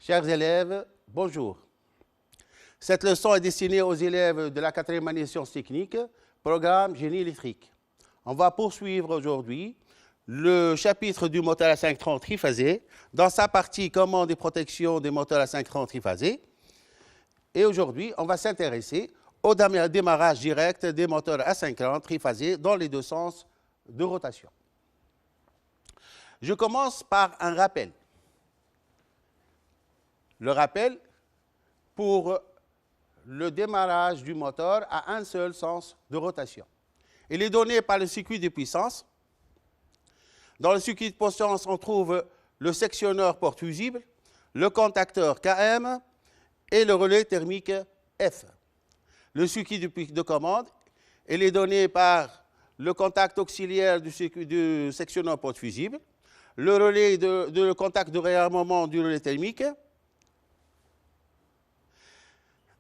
Chers élèves, bonjour. Cette leçon est destinée aux élèves de la 4e année sciences techniques, programme génie électrique. On va poursuivre aujourd'hui le chapitre du moteur à 5 trans triphasé dans sa partie commande et protection des moteurs à 5 trans triphasés. Et aujourd'hui, on va s'intéresser au démarrage direct des moteurs à 5 trans triphasés dans les deux sens de rotation. Je commence par un rappel. Le rappel pour le démarrage du moteur à un seul sens de rotation. Il est donné par le circuit de puissance. Dans le circuit de puissance, on trouve le sectionneur porte fusible, le contacteur KM et le relais thermique F. Le circuit de commande, il est donné par le contact auxiliaire du sectionneur porte fusible, le relais de contact de réarmement du relais thermique,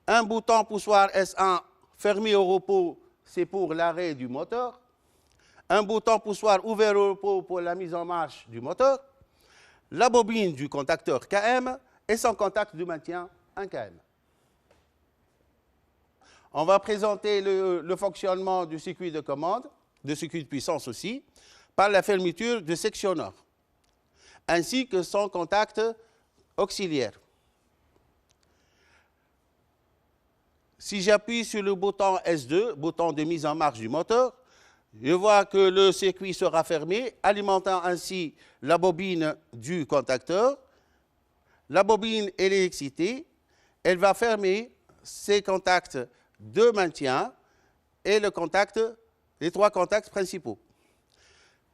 un bouton poussoir S1 fermé au repos, c'est pour l'arrêt du moteur. Un bouton poussoir ouvert au repos pour la mise en marche du moteur. La bobine du contacteur KM et son contact de maintien 1 km. On va présenter le fonctionnement du circuit de commande, du circuit de puissance aussi, par la fermeture du sectionneur, ainsi que son contact auxiliaire. Si j'appuie sur le bouton S2, bouton de mise en marche du moteur, je vois que le circuit sera fermé, alimentant ainsi la bobine du contacteur. La bobine, elle est excitée, elle va fermer ses contacts de maintien et les trois contacts principaux.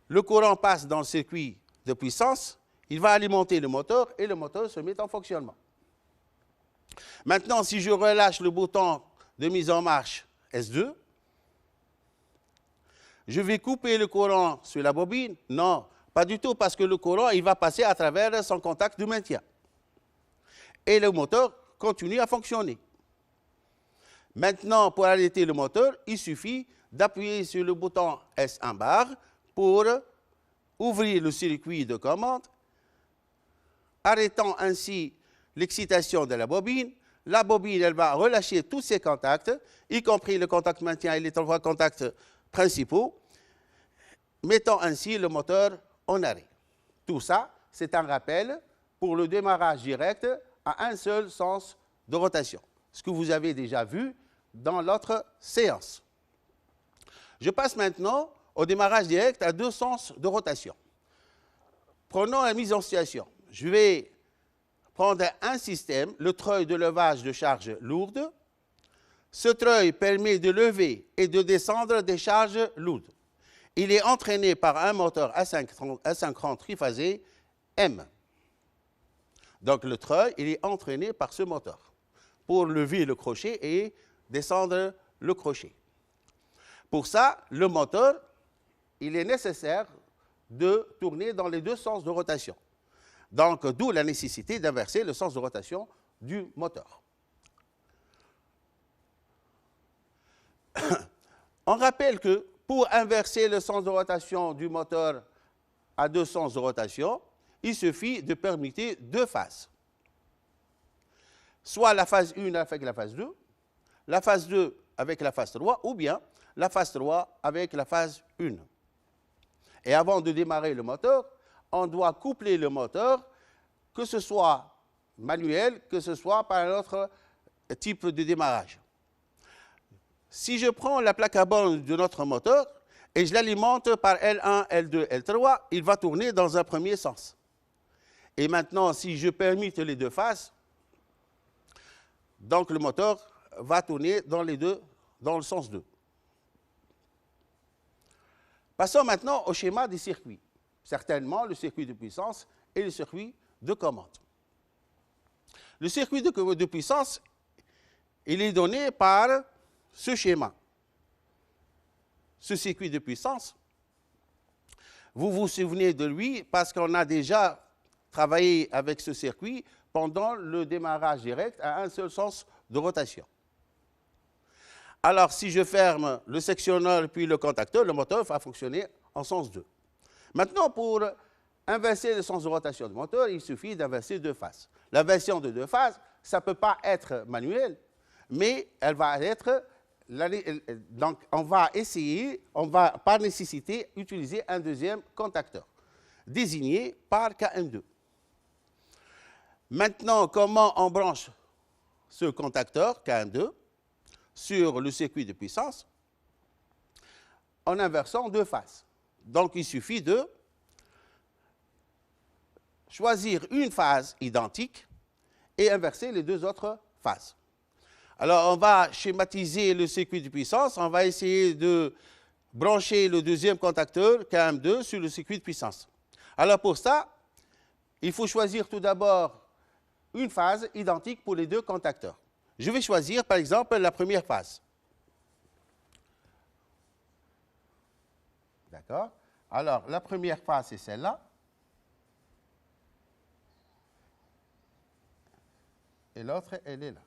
Le courant passe dans le circuit de puissance, il va alimenter le moteur et le moteur se met en fonctionnement. Maintenant, si je relâche le bouton de mise en marche S2, je vais couper le courant sur la bobine? Non, pas du tout, parce que le courant, il va passer à travers son contact de maintien. Et le moteur continue à fonctionner. Maintenant, pour arrêter le moteur, il suffit d'appuyer sur le bouton S1 bar pour ouvrir le circuit de commande, arrêtant ainsi l'excitation de la bobine. La bobine, elle va relâcher tous ses contacts, y compris le contact maintien et les trois contacts principaux, mettant ainsi le moteur en arrêt. Tout ça, c'est un rappel pour le démarrage direct à un seul sens de rotation, ce que vous avez déjà vu dans l'autre séance. Je passe maintenant au démarrage direct à deux sens de rotation. Prenons la mise en situation. Je vais prendre un système, le treuil de levage de charges lourdes. Ce treuil permet de lever et de descendre des charges lourdes. Il est entraîné par un moteur à 5 trans triphasé M. Donc le treuil, il est entraîné par ce moteur pour lever le crochet et descendre le crochet. Pour ça, le moteur, il est nécessaire de tourner dans les deux sens de rotation. Donc, d'où la nécessité d'inverser le sens de rotation du moteur. On rappelle que pour inverser le sens de rotation du moteur à deux sens de rotation, il suffit de permuter deux phases. Soit la phase 1 avec la phase 2, la phase 2 avec la phase 3, ou bien la phase 3 avec la phase 1. Et avant de démarrer le moteur, on doit coupler le moteur, que ce soit manuel, que ce soit par un autre type de démarrage. Si je prends la plaque à bornes de notre moteur et je l'alimente par L1, L2, L3, il va tourner dans un premier sens. Et maintenant, si je permute les deux phases, donc le moteur va tourner dans le sens 2. Passons maintenant au schéma des circuits. Certainement le circuit de puissance et le circuit de commande. Le circuit de puissance, il est donné par ce schéma. Ce circuit de puissance, vous vous souvenez de lui parce qu'on a déjà travaillé avec ce circuit pendant le démarrage direct à un seul sens de rotation. Alors, si je ferme le sectionneur puis le contacteur, le moteur va fonctionner en sens 2. Maintenant, pour inverser le sens de rotation du moteur, il suffit d'inverser deux phases. L'inversion de deux phases, ça ne peut pas être manuel, mais elle va être... Donc, on va essayer, on va par nécessité utiliser un deuxième contacteur, désigné par KM2. Maintenant, comment on branche ce contacteur KM2 sur le circuit de puissance? En inversant deux phases. Donc, il suffit de choisir une phase identique et inverser les deux autres phases. Alors, on va schématiser le circuit de puissance. On va essayer de brancher le deuxième contacteur, KM2, sur le circuit de puissance. Alors, pour ça, il faut choisir tout d'abord une phase identique pour les deux contacteurs. Je vais choisir, par exemple, la première phase. D'accord? Alors, la première phase, c'est celle-là. Et l'autre, elle est là.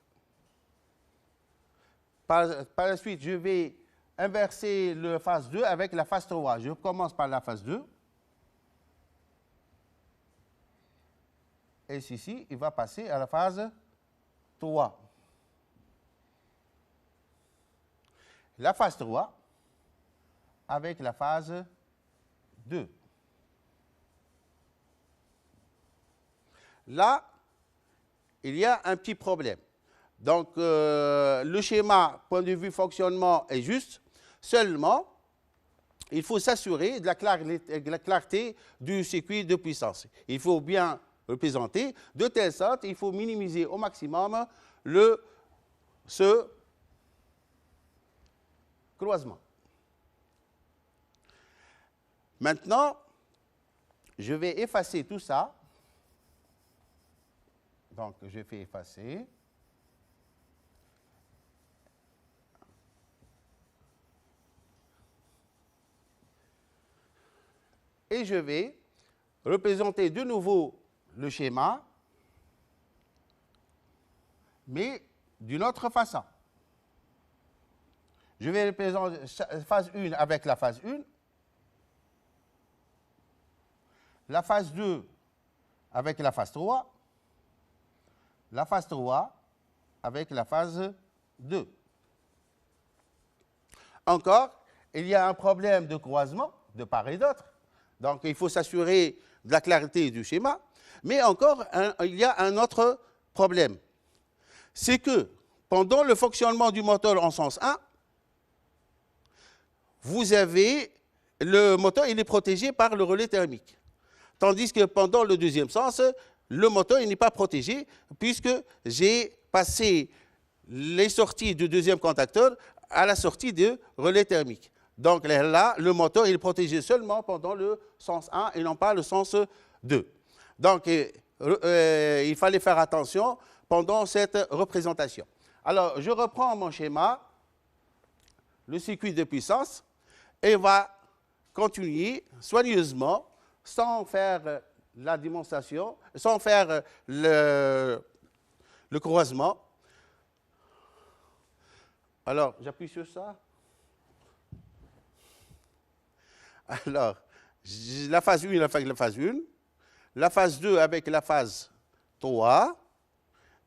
Par la suite, je vais inverser la phase 2 avec la phase 3. Je commence par la phase 2. Et ici, il va passer à la phase 3. La phase 3 avec la phase 2. Là, il y a un petit problème. Donc, le schéma, point de vue fonctionnement, est juste. Seulement, il faut s'assurer de la clarté du circuit de puissance. Il faut bien représenter de telle sorte, il faut minimiser au maximum ce croisement. Maintenant, je vais effacer tout ça. Donc, je fais effacer. Et je vais représenter de nouveau le schéma, mais d'une autre façon. Je vais représenter la phase 1 avec la phase 1, la phase 2 avec la phase 3, la phase 3 avec la phase 2. Encore, il y a un problème de croisement de part et d'autre. Donc, il faut s'assurer de la clarté du schéma. Mais encore, il y a un autre problème. C'est que pendant le fonctionnement du moteur en sens 1, vous avez le moteur, il est protégé par le relais thermique. Tandis que pendant le deuxième sens, le moteur n'est pas protégé puisque j'ai passé les sorties du deuxième contacteur à la sortie du relais thermique. Donc là, le moteur il est protégé seulement pendant le sens 1 et non pas le sens 2. Donc, il fallait faire attention pendant cette représentation. Alors, je reprends mon schéma, le circuit de puissance, et on va continuer soigneusement, sans faire la démonstration, sans faire le croisement. Alors, j'appuie sur ça. Alors, la phase 1 avec la phase 1, la phase 2 avec la phase 3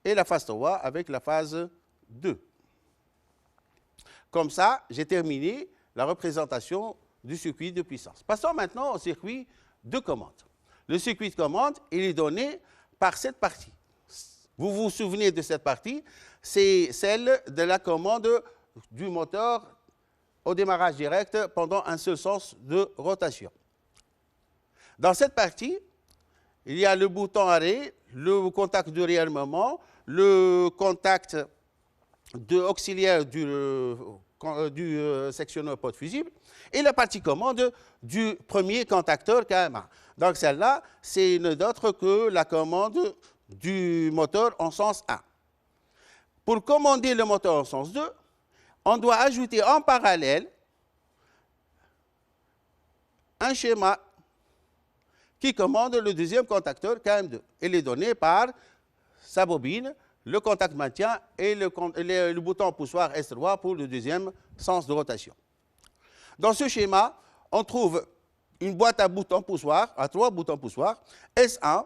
et la phase 3 avec la phase 2. Comme ça, j'ai terminé la représentation du circuit de puissance. Passons maintenant au circuit de commande. Le circuit de commande, il est donné par cette partie. Vous vous souvenez de cette partie? C'est celle de la commande du moteur au démarrage direct pendant un seul sens de rotation. Dans cette partie, il y a le bouton arrêt, le contact de réarmement, le contact auxiliaire du sectionneur porte fusible et la partie commande du premier contacteur KM1. Donc celle-là, c'est d'autre que la commande du moteur en sens 1. Pour commander le moteur en sens 2, on doit ajouter en parallèle un schéma qui commande le deuxième contacteur KM2. Il est donné par sa bobine, le contact maintien et le bouton poussoir S3 pour le deuxième sens de rotation. Dans ce schéma, on trouve une boîte à boutons poussoirs, à 3 boutons poussoirs, S1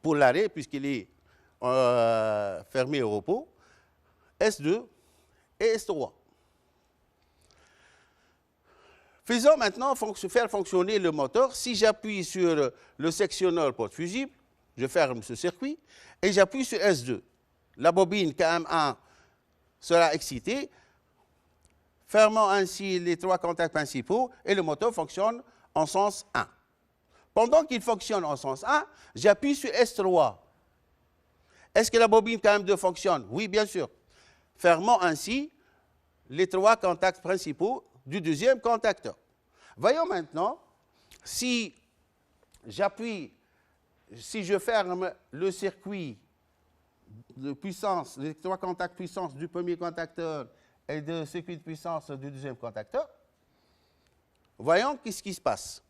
pour l'arrêt puisqu'il est fermé au repos, S2 et S3. Faisons maintenant faire fonctionner le moteur. Si j'appuie sur le sectionneur porte-fusible, je ferme ce circuit et j'appuie sur S2. La bobine KM1 sera excitée, fermant ainsi les 3 contacts principaux et le moteur fonctionne en sens 1. Pendant qu'il fonctionne en sens 1, j'appuie sur S3. Est-ce que la bobine KM2 fonctionne? Oui, bien sûr. Fermant ainsi les 3 contacts principaux du deuxième contacteur. Voyons maintenant si je ferme le circuit de puissance, les 3 contacts puissance du premier contacteur et le circuit de puissance du deuxième contacteur. Voyons qu'est-ce qui se passe.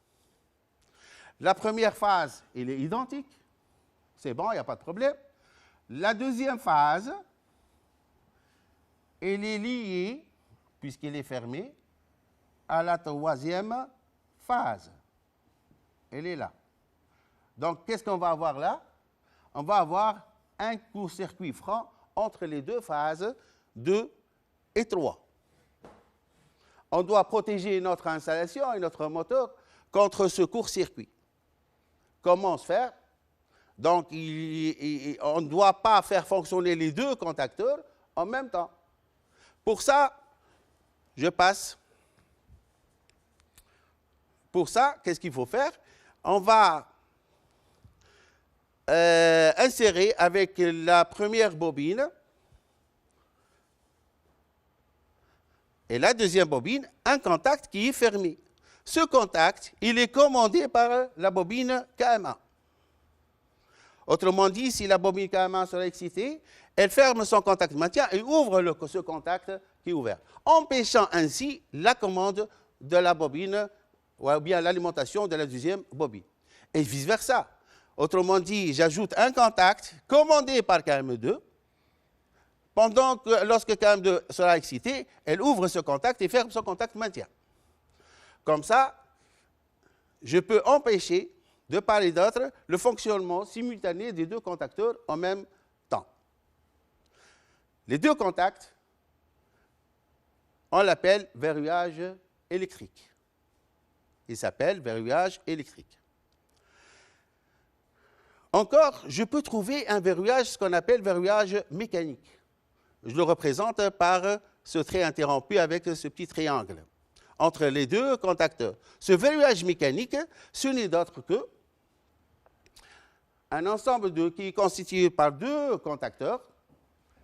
La première phase, elle est identique. C'est bon, il n'y a pas de problème. La deuxième phase, elle est liée, puisqu'elle est fermée, à la troisième phase. Elle est là. Donc, qu'est-ce qu'on va avoir là? On va avoir un court-circuit franc entre les 2 phases 2 et 3. On doit protéger notre installation et notre moteur contre ce court-circuit. Comment se faire? Donc, on ne doit pas faire fonctionner les 2 contacteurs en même temps. Pour ça, je passe. Pour ça, qu'est-ce qu'il faut faire? On va insérer avec la première bobine et la deuxième bobine un contact qui est fermé. Ce contact, il est commandé par la bobine KM1. Autrement dit, si la bobine KM1 sera excitée, elle ferme son contact de maintien et ouvre ce contact qui est ouvert, empêchant ainsi la commande de la bobine ou bien l'alimentation de la deuxième bobine. Et vice-versa. Autrement dit, j'ajoute un contact commandé par KM2. Pendant que, lorsque KM2 sera excité, elle ouvre ce contact et ferme son contact de maintien. Comme ça, je peux empêcher, de part et d'autre, le fonctionnement simultané des 2 contacteurs en même temps. Les 2 contacts, on l'appelle verrouillage électrique. Il s'appelle verrouillage électrique. Encore, je peux trouver un verrouillage, ce qu'on appelle verrouillage mécanique. Je le représente par ce trait interrompu avec ce petit triangle entre les 2 contacteurs. Ce verrouillage mécanique, ce n'est d'autre que un ensemble qui est constitué par 2 contacteurs.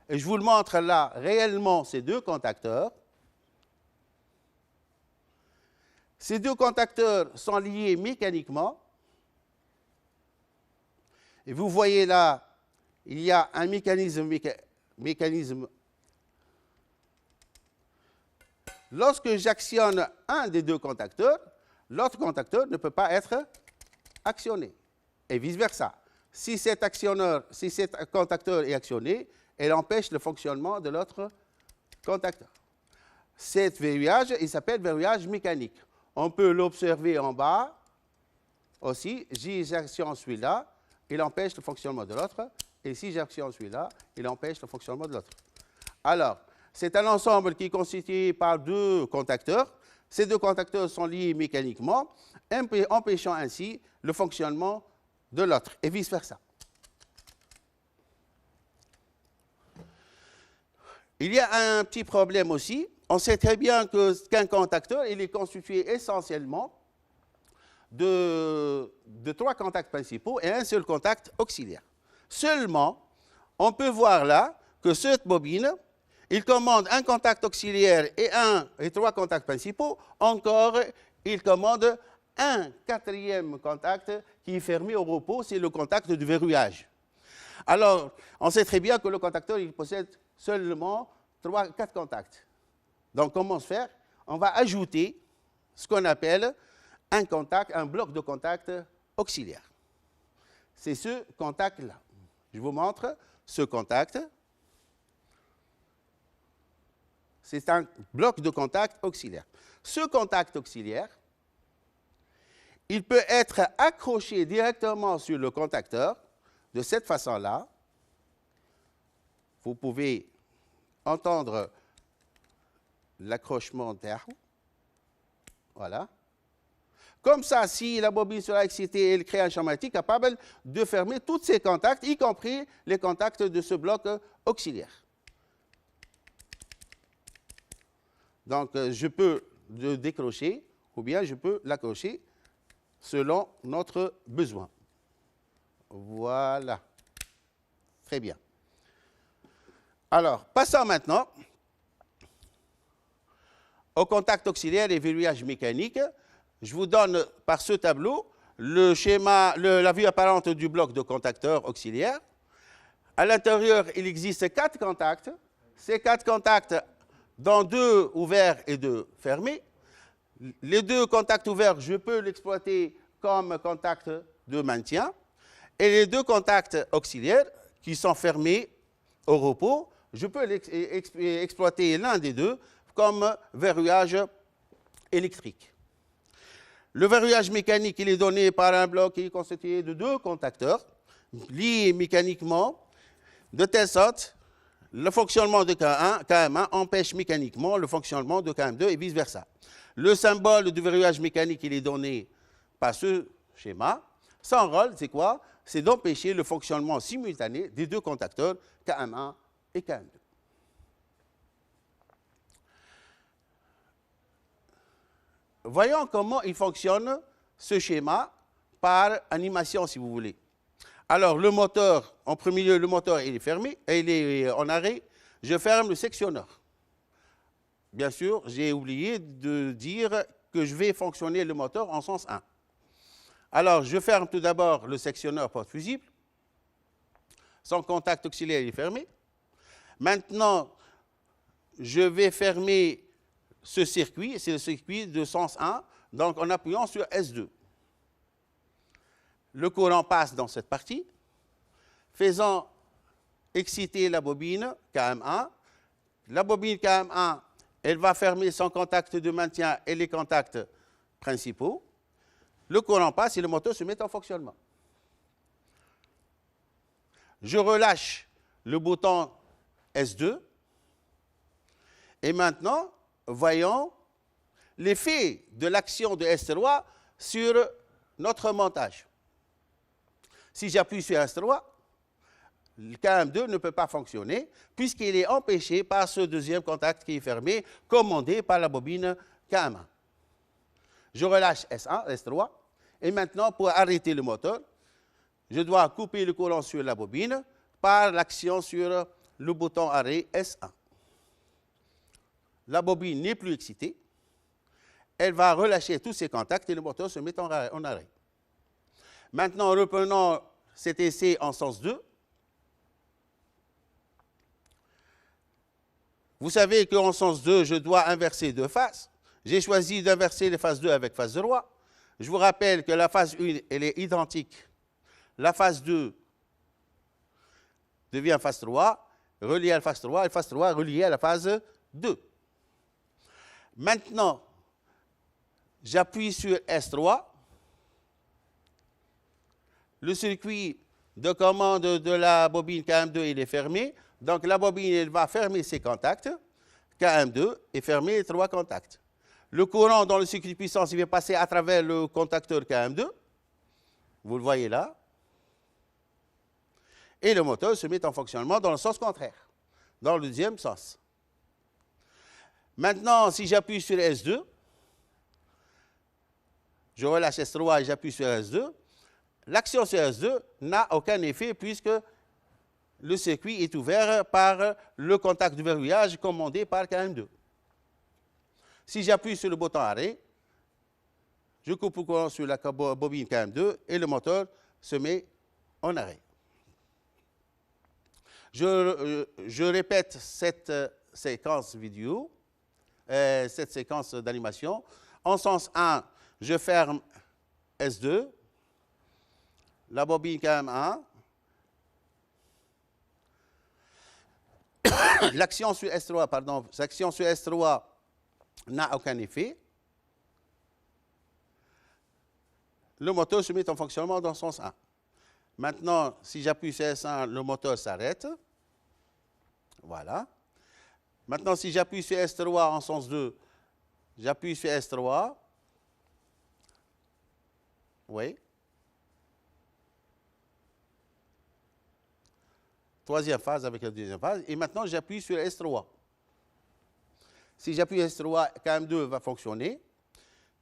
Et je vous le montre là, réellement, ces 2 contacteurs. Ces 2 contacteurs sont liés mécaniquement. Et vous voyez là, il y a un mécanisme. Lorsque j'actionne un des 2 contacteurs, l'autre contacteur ne peut pas être actionné. Et vice-versa. Si cet contacteur est actionné, elle empêche le fonctionnement de l'autre contacteur. Cet verrouillage, il s'appelle verrouillage mécanique. On peut l'observer en bas aussi. Si j'actionne celui-là, il empêche le fonctionnement de l'autre. Et si j'actionne celui-là, il empêche le fonctionnement de l'autre. Alors, c'est un ensemble qui est constitué par 2 contacteurs. Ces 2 contacteurs sont liés mécaniquement, empêchant ainsi le fonctionnement de l'autre, et vice-versa. Il y a un petit problème aussi. On sait très bien qu'un contacteur, il est constitué essentiellement de 3 contacts principaux et un seul contact auxiliaire. Seulement, on peut voir là que cette bobine, il commande un contact auxiliaire et 3 contacts principaux. Encore, il commande un 4e contact qui est fermé au repos, c'est le contact de verrouillage. Alors, on sait très bien que le contacteur, il possède seulement 4 contacts. Donc, comment se faire? On va ajouter ce qu'on appelle un bloc de contact auxiliaire. C'est ce contact-là. Je vous montre ce contact. C'est un bloc de contact auxiliaire. Ce contact auxiliaire, il peut être accroché directement sur le contacteur de cette façon-là. Vous pouvez entendre l'accrochement d'air. Voilà. Comme ça, si la bobine sera excitée, elle crée un champ magnétique capable de fermer tous ces contacts, y compris les contacts de ce bloc auxiliaire. Donc, je peux le décrocher ou bien je peux l'accrocher selon notre besoin. Voilà. Très bien. Alors, passons maintenant au contact auxiliaire et verrouillage mécanique. Je vous donne par ce tableau le schéma, la vue apparente du bloc de contacteurs auxiliaires. À l'intérieur, il existe 4 contacts. Ces 4 contacts, dont 2 ouverts et 2 fermés. Les 2 contacts ouverts, je peux l'exploiter comme contact de maintien. Et les 2 contacts auxiliaires, qui sont fermés au repos, je peux exploiter l'un des 2 comme verrouillage électrique. Le verrouillage mécanique, il est donné par un bloc qui est constitué de 2 contacteurs liés mécaniquement, de telle sorte le fonctionnement de KM1 empêche mécaniquement le fonctionnement de KM2 et vice-versa. Le symbole du verrouillage mécanique, il est donné par ce schéma. Son rôle, c'est quoi? C'est d'empêcher le fonctionnement simultané des 2 contacteurs KM1 et KM2. Voyons comment il fonctionne, ce schéma, par animation, si vous voulez. Alors, le moteur, en premier lieu, le moteur, il est fermé, il est en arrêt. Je ferme le sectionneur. Bien sûr, j'ai oublié de dire que je vais fonctionner le moteur en sens 1. Alors, je ferme tout d'abord le sectionneur porte fusible. Son contact auxiliaire est fermé. Maintenant, je vais fermer ce circuit, c'est le circuit de sens 1, donc en appuyant sur S2. Le courant passe dans cette partie, faisant exciter la bobine KM1. La bobine KM1, elle va fermer son contact de maintien et les contacts principaux. Le courant passe et le moteur se met en fonctionnement. Je relâche le bouton S2. Et maintenant, voyons l'effet de l'action de S3 sur notre montage. Si j'appuie sur S3, le KM2 ne peut pas fonctionner puisqu'il est empêché par ce deuxième contact qui est fermé, commandé par la bobine KM1. Je relâche S1, S3, et maintenant, pour arrêter le moteur, je dois couper le courant sur la bobine par l'action sur le bouton arrêt S1. La bobine n'est plus excitée. Elle va relâcher tous ses contacts et le moteur se met en arrêt. Maintenant, reprenons cet essai en sens 2. Vous savez qu'en sens 2, je dois inverser 2 phases. J'ai choisi d'inverser les phases 2 avec phase droite. Je vous rappelle que la phase 1, elle est identique. La phase 2 devient phase 3, reliée à la phase 3, et phase 3 reliée à la phase 2. Maintenant, j'appuie sur S3. Le circuit de commande de la bobine KM2 il est fermé. Donc la bobine elle va fermer ses contacts, KM2, et fermer les 3 contacts. Le courant dans le circuit de puissance il va passer à travers le contacteur KM2. Vous le voyez là. Et le moteur se met en fonctionnement dans le sens contraire, dans le deuxième sens. Maintenant, si j'appuie sur S2, je relâche S3 et j'appuie sur S2, l'action sur S2 n'a aucun effet puisque le circuit est ouvert par le contact de verrouillage commandé par KM2. Si j'appuie sur le bouton arrêt, je coupe le courant sur la bobine KM2 et le moteur se met en arrêt. Je répète cette séquence vidéo, cette séquence d'animation. En sens 1, je ferme S2, la bobine KM1, l'action sur S3, n'a aucun effet. le moteur se met en fonctionnement dans le sens 1. Maintenant, si j'appuie sur S1, le moteur s'arrête. Voilà. Maintenant, si j'appuie sur S3 en sens 2, j'appuie sur S3. Oui. Troisième phase avec la deuxième phase. Et maintenant, j'appuie sur S3. Si j'appuie S3, KM2 va fonctionner,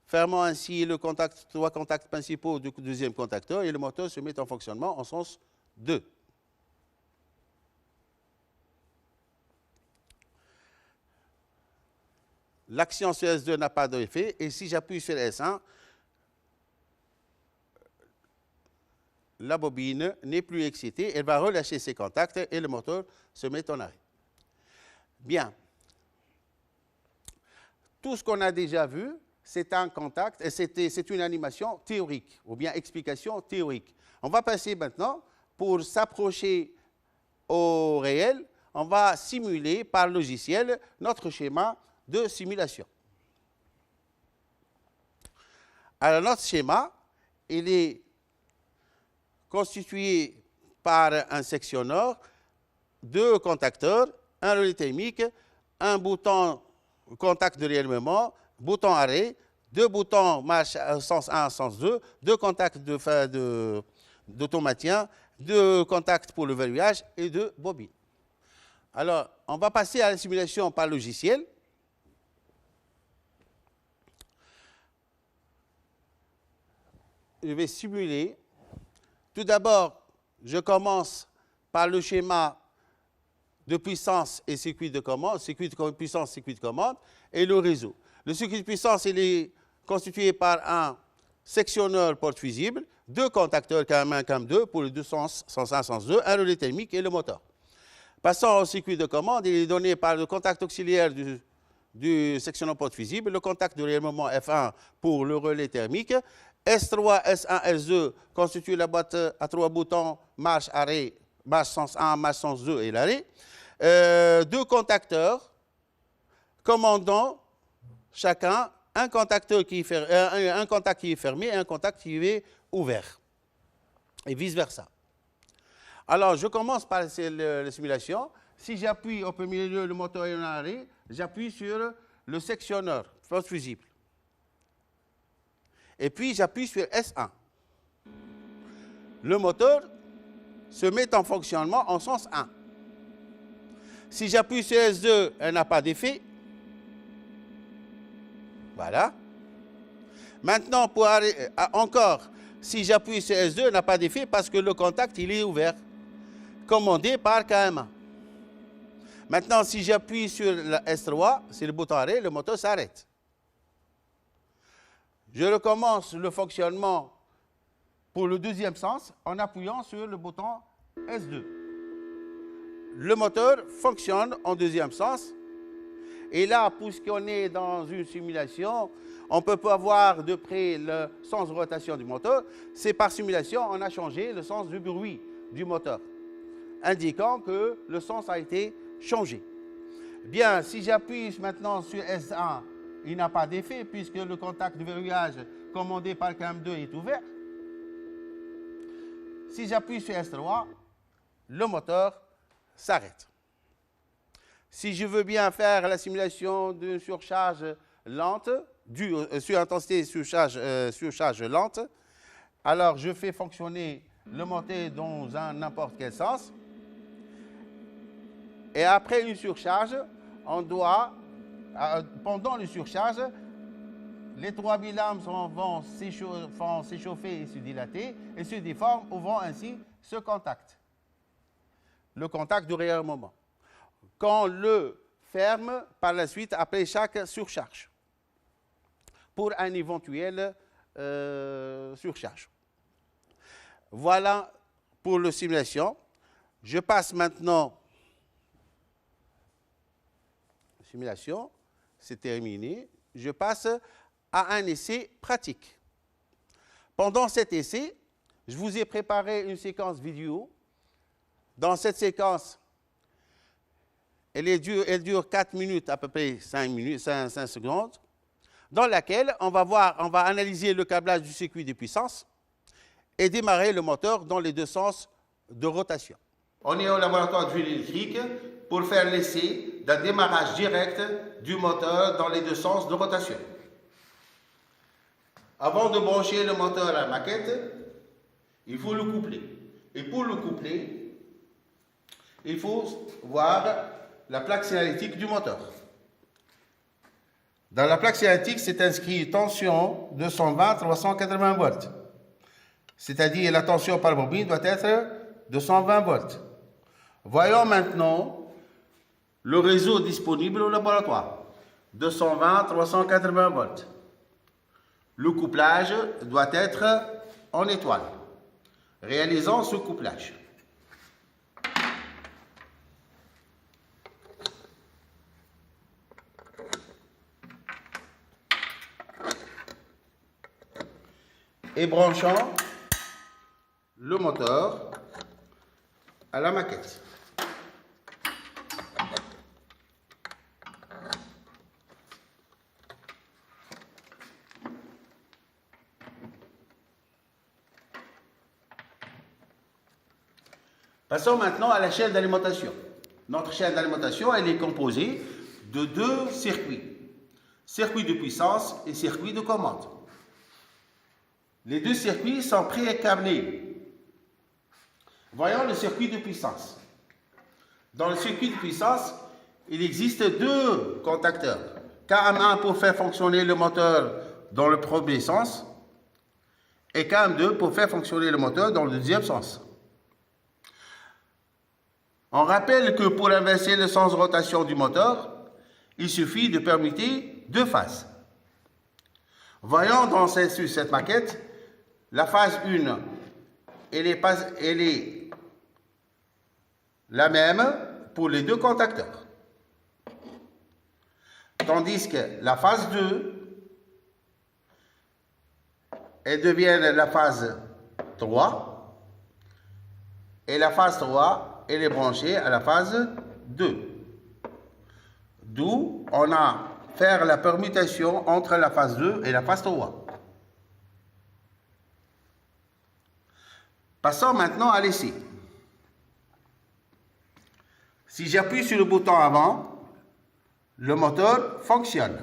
fermant ainsi le contact, trois contacts principaux du deuxième contacteur et le moteur se met en fonctionnement en sens 2. L'action sur S2 n'a pas d'effet et si j'appuie sur S1, la bobine n'est plus excitée, elle va relâcher ses contacts et le moteur se met en arrêt. Bien. Tout ce qu'on a déjà vu, c'est un contact, et c'est une animation théorique, ou bien explication théorique. On va passer maintenant, pour s'approcher au réel, on va simuler par logiciel notre schéma de simulation. Alors notre schéma, il est constitué par un sectionneur, deux contacteurs, un relais thermique, un bouton contact de réarmement, bouton arrêt, deux boutons marche sens 1, sens 2, deux contacts d'automaintien, deux contacts pour le verrouillage et deux bobines. Alors, on va passer à la simulation par logiciel. Je vais simuler. Tout d'abord, je commence par le schéma de puissance et circuit de commande, circuit de puissance, circuit de commande, et le réseau. Le circuit de puissance, il est constitué par un sectionneur porte fusible, deux contacteurs CAM1, CAM2 pour les deux sens, sens 1, sens 2, un relais thermique et le moteur. Passons au circuit de commande, il est donné par le contact auxiliaire du sectionneur porte fusible, le contact de réarmement F1 pour le relais thermique, S3, S1, S2 constitue la boîte à trois boutons, marche, arrêt, marche sens 1, marche sens 2 et l'arrêt. Deux contacteurs commandant chacun un contact qui est fermé et un contact qui est ouvert. Et vice-versa. Alors, je commence par la simulation. Si j'appuie au premier lieu le moteur est en arrêt, j'appuie sur le sectionneur porte fusible. Et puis, j'appuie sur S1. Le moteur se met en fonctionnement en sens 1. Si j'appuie sur S2, elle n'a pas d'effet. Voilà. Maintenant, pour encore, si j'appuie sur S2, elle n'a pas d'effet parce que le contact, il est ouvert, commandé par KM1. Maintenant, si j'appuie sur la S3, c'est le bouton arrêt, le moteur s'arrête. Je recommence le fonctionnement pour le deuxième sens en appuyant sur le bouton S2. Le moteur fonctionne en deuxième sens. Et là, puisqu'on est dans une simulation, on ne peut pas voir de près le sens de rotation du moteur. C'est par simulation, on a changé le sens du bruit du moteur, indiquant que le sens a été changé. Bien, si j'appuie maintenant sur S1, il n'a pas d'effet puisque le contact de verrouillage commandé par KM2 est ouvert. Si j'appuie sur S3, le moteur s'arrête. Si je veux bien faire la simulation d'une surcharge lente, sur intensité surcharge lente, alors je fais fonctionner le moteur dans n'importe quel sens. Et après une surcharge, on doit, pendant une surcharge, les trois bilames vont s'échauffer et se dilater et se déforment, ouvrant ainsi ce contact, le contact du réarmement, qu'on le ferme par la suite après chaque surcharge, pour un éventuel surcharge. Voilà pour la simulation. Je passe maintenant. Simulation, c'est terminé. Je passe à un essai pratique. Pendant cet essai, je vous ai préparé une séquence vidéo. Dans cette séquence, elle dure 4 minutes, à peu près 5 secondes. dans laquelle on va analyser le câblage du circuit de puissance et démarrer le moteur dans les deux sens de rotation. On est au laboratoire d'huile électrique pour faire l'essai d'un démarrage direct du moteur dans les deux sens de rotation. Avant de brancher le moteur à la maquette, il faut le coupler. Et pour le coupler, il faut voir la plaque signalétique du moteur. Dans la plaque signalétique, c'est inscrit tension 220-380 volts. C'est-à-dire la tension par bobine doit être 220 volts. Voyons maintenant le réseau disponible au laboratoire. 220-380 volts. Le couplage doit être en étoile. Réalisons ce couplage. Et branchons le moteur à la maquette. Passons maintenant à la chaîne d'alimentation. Notre chaîne d'alimentation, elle est composée de deux circuits. Circuit de puissance et circuit de commande. Les deux circuits sont pré-câblés. Voyons le circuit de puissance. Dans le circuit de puissance, il existe deux contacteurs. KM1 pour faire fonctionner le moteur dans le premier sens et KM2 pour faire fonctionner le moteur dans le deuxième sens. On rappelle que pour inverser le sens de rotation du moteur, il suffit de permuter deux phases. Voyons sur cette maquette, la phase 1, elle est la même pour les deux contacteurs. Tandis que la phase 2, elle devient la phase 3, et la phase 3, elle est branchée à la phase 2. D'où on a faire la permutation entre la phase 2 et la phase 3. Passons maintenant à l'essai. Si j'appuie sur le bouton avant, le moteur fonctionne.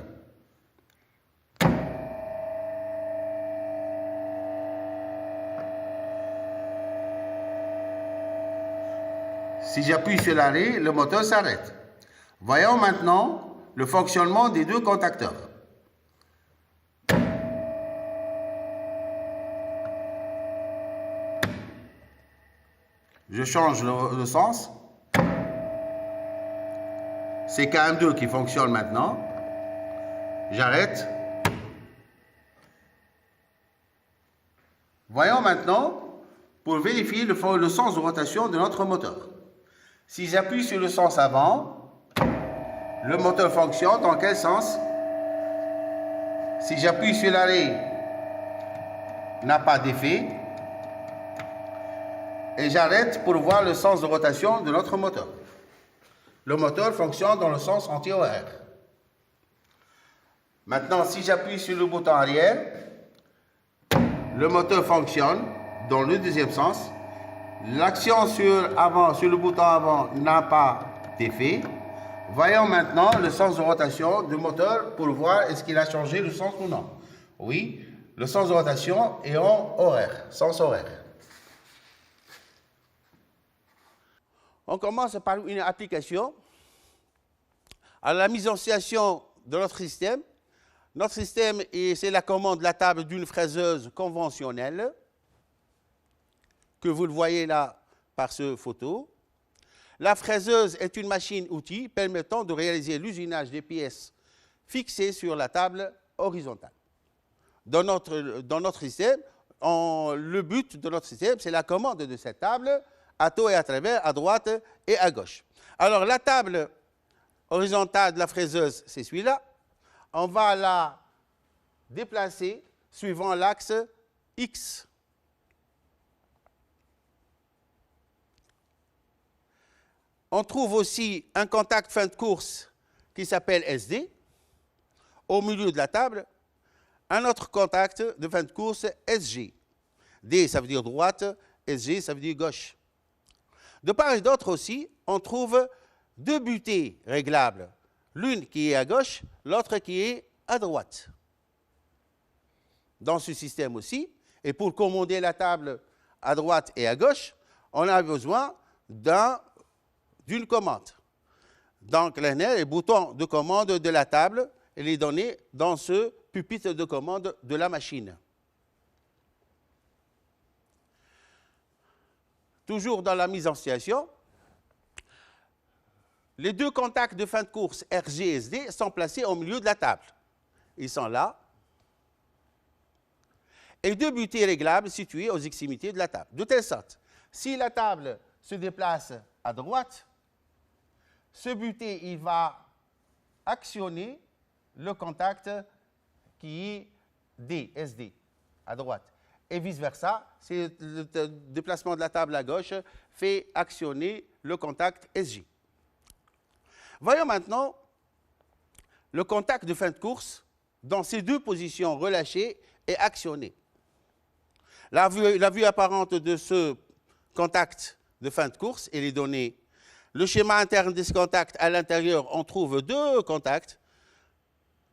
Si j'appuie sur l'arrêt, le moteur s'arrête. Voyons maintenant le fonctionnement des deux contacteurs. Je change le sens. C'est KM2 qui fonctionne maintenant. J'arrête. Voyons maintenant pour vérifier le sens de rotation de notre moteur. Si j'appuie sur le sens avant, le moteur fonctionne. Dans quel sens? Si j'appuie sur l'arrêt, n'a pas d'effet. Et j'arrête pour voir le sens de rotation de notre moteur. Le moteur fonctionne dans le sens anti-horaire. Maintenant, si j'appuie sur le bouton arrière, le moteur fonctionne dans le deuxième sens. L'action sur le bouton avant n'a pas d'effet. Voyons maintenant le sens de rotation du moteur pour voir est-ce qu'il a changé le sens ou non. Oui, le sens de rotation est en horaire, sens horaire. On commence par une application à la mise en situation de notre système. Notre système, c'est la commande de la table d'une fraiseuse conventionnelle, que vous le voyez là par ce photo. La fraiseuse est une machine-outil permettant de réaliser l'usinage des pièces fixées sur la table horizontale. Dans notre système, le but de notre système, c'est la commande de cette table à taux et à travers, à droite et à gauche. Alors, la table horizontale de la fraiseuse, c'est celui-là. On va la déplacer suivant l'axe X. On trouve aussi un contact fin de course qui s'appelle SD au milieu de la table un autre contact de fin de course SG. D, ça veut dire droite, SG, ça veut dire gauche. De part et d'autre aussi, on trouve deux butées réglables. L'une qui est à gauche, l'autre qui est à droite. Dans ce système aussi, et pour commander la table à droite et à gauche, on a besoin d'une commande. Donc, les boutons de commande de la table, et les données dans ce pupitre de commande de la machine. Toujours dans la mise en situation, les deux contacts de fin de course RG et SD sont placés au milieu de la table. Ils sont là. Et deux butées réglables situées aux extrémités de la table. De telle sorte, si la table se déplace à droite, ce buté il va actionner le contact qui est D, SD, à droite. Et vice-versa, c'est le déplacement de la table à gauche fait actionner le contact SG. Voyons maintenant le contact de fin de course dans ces deux positions relâchées et actionnées. La vue apparente de ce contact de fin de course et les données. Le schéma interne de ce contact, à l'intérieur, on trouve deux contacts,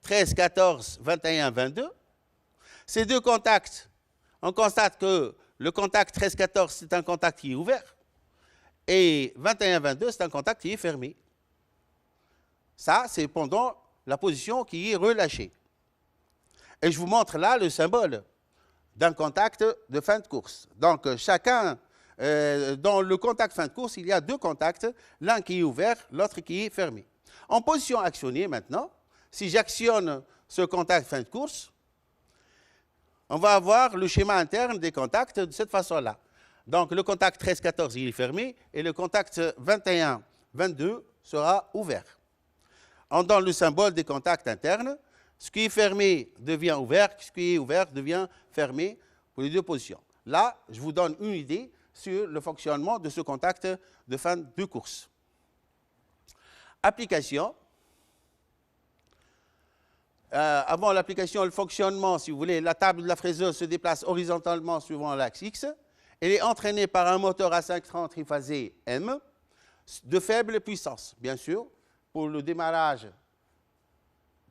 13, 14, 21, 22. Ces deux contacts, on constate que le contact 13, 14, c'est un contact qui est ouvert, et 21, 22, c'est un contact qui est fermé. Ça, c'est pendant la position qui est relâchée. Et je vous montre là le symbole d'un contact de fin de course. Donc, dans le contact fin de course, il y a deux contacts, l'un qui est ouvert, l'autre qui est fermé. En position actionnée maintenant, si j'actionne ce contact fin de course, on va avoir le schéma interne des contacts de cette façon-là. Donc, le contact 13-14, il est fermé, et le contact 21-22 sera ouvert. On donne le symbole des contacts internes. Ce qui est fermé devient ouvert, ce qui est ouvert devient fermé pour les deux positions. Là, je vous donne une idée sur le fonctionnement de ce contact de fin de course. Application. Avant l'application, le fonctionnement, si vous voulez, la table de la fraiseuse se déplace horizontalement suivant l'axe X. Elle est entraînée par un moteur à 530 triphasé M de faible puissance, bien sûr. Pour le démarrage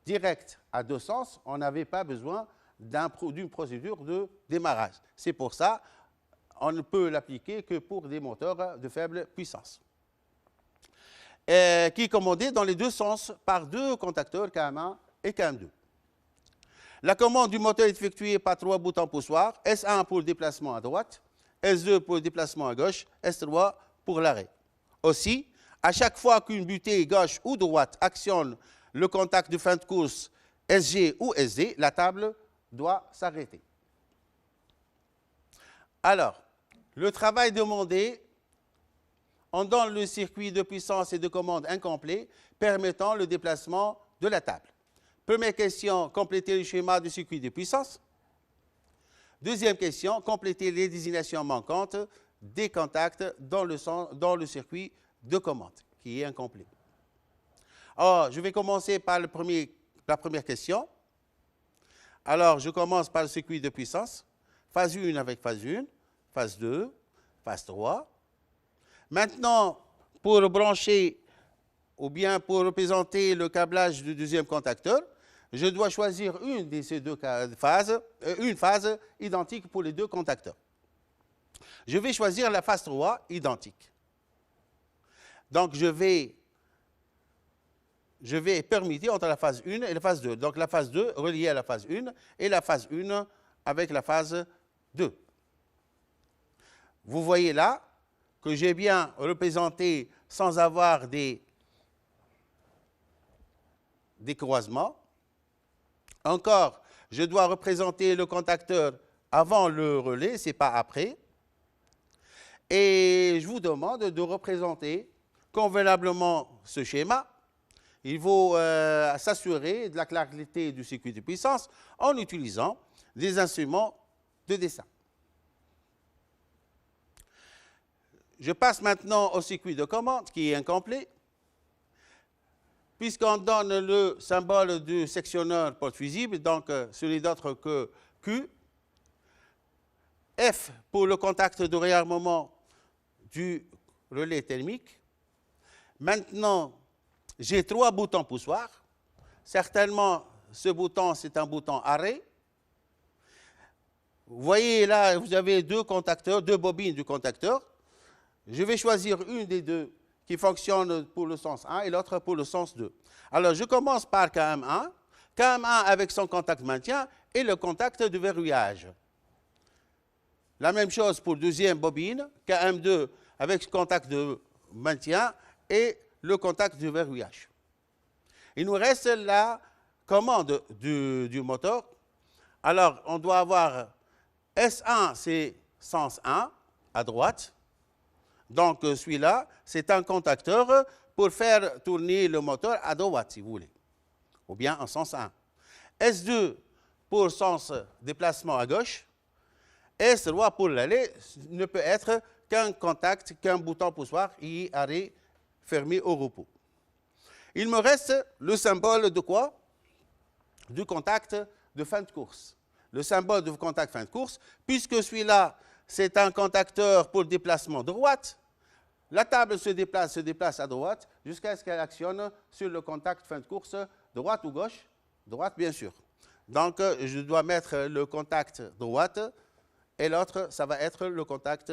direct à deux sens, on n'avait pas besoin d'une procédure de démarrage. C'est pour ça qu'on ne peut l'appliquer que pour des moteurs de faible puissance. Qui est commandé dans les deux sens par deux contacteurs KM1 et KM2. La commande du moteur est effectuée par trois boutons poussoirs, S1 pour le déplacement à droite, S2 pour le déplacement à gauche, S3 pour l'arrêt. Aussi, à chaque fois qu'une butée gauche ou droite actionne le contact de fin de course SG ou SD, la table doit s'arrêter. Alors, le travail demandé, on donne le circuit de puissance et de commande incomplet permettant le déplacement de la table. Première question, compléter le schéma du circuit de puissance. Deuxième question, compléter les désignations manquantes des contacts dans le circuit de commande, qui est incomplet. Alors, je vais commencer par la première question. Alors, je commence par le circuit de puissance. Phase 1 avec phase 1, phase 2, phase 3. Maintenant, pour brancher ou bien pour représenter le câblage du deuxième contacteur, je dois choisir une de ces deux phases, une phase identique pour les deux contacteurs. Je vais choisir la phase 3 identique. Donc, je vais permuter entre la phase 1 et la phase 2. Donc, la phase 2 reliée à la phase 1 et la phase 1 avec la phase 2. Vous voyez là que j'ai bien représenté sans avoir des croisements. Encore, je dois représenter le contacteur avant le relais, ce n'est pas après. Et je vous demande de représenter convenablement ce schéma. Il faut s'assurer de la clarté du circuit de puissance en utilisant des instruments de dessin. Je passe maintenant au circuit de commande qui est incomplet. puisqu'on donne le symbole du sectionneur porte fusible, donc ce n'est d'autre que Q. F pour le contact de réarmement du relais thermique. Maintenant, j'ai 3 boutons poussoirs. Certainement, ce bouton, c'est un bouton arrêt. Vous voyez là, vous avez 2 contacteurs, 2 bobines du contacteur. Je vais choisir une des 2 qui fonctionne pour le sens 1 et l'autre pour le sens 2. Alors, je commence par KM1. KM1 avec son contact maintien et le contact de verrouillage. La même chose pour deuxième bobine, KM2 avec ce contact de maintien et le contact de verrouillage. Il nous reste la commande du moteur. Alors, on doit avoir S1, c'est sens 1, à droite. Donc, celui-là, c'est un contacteur pour faire tourner le moteur à droite, si vous voulez, ou bien en sens 1. S2 pour sens déplacement à gauche. S3 pour l'aller ne peut être qu'un contact, qu'un bouton poussoir et arrêt fermé au repos. Il me reste le symbole de quoi? Du contact de fin de course. Le symbole de contact fin de course, puisque celui-là, c'est un contacteur pour le déplacement droite. La table se déplace à droite jusqu'à ce qu'elle actionne sur le contact fin de course, droite ou gauche? Droite, bien sûr. Donc, je dois mettre le contact droite et l'autre, ça va être le contact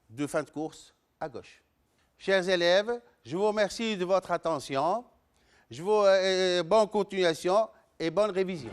de fin de course à gauche. Chers élèves, je vous remercie de votre attention. Bonne continuation et bonne révision.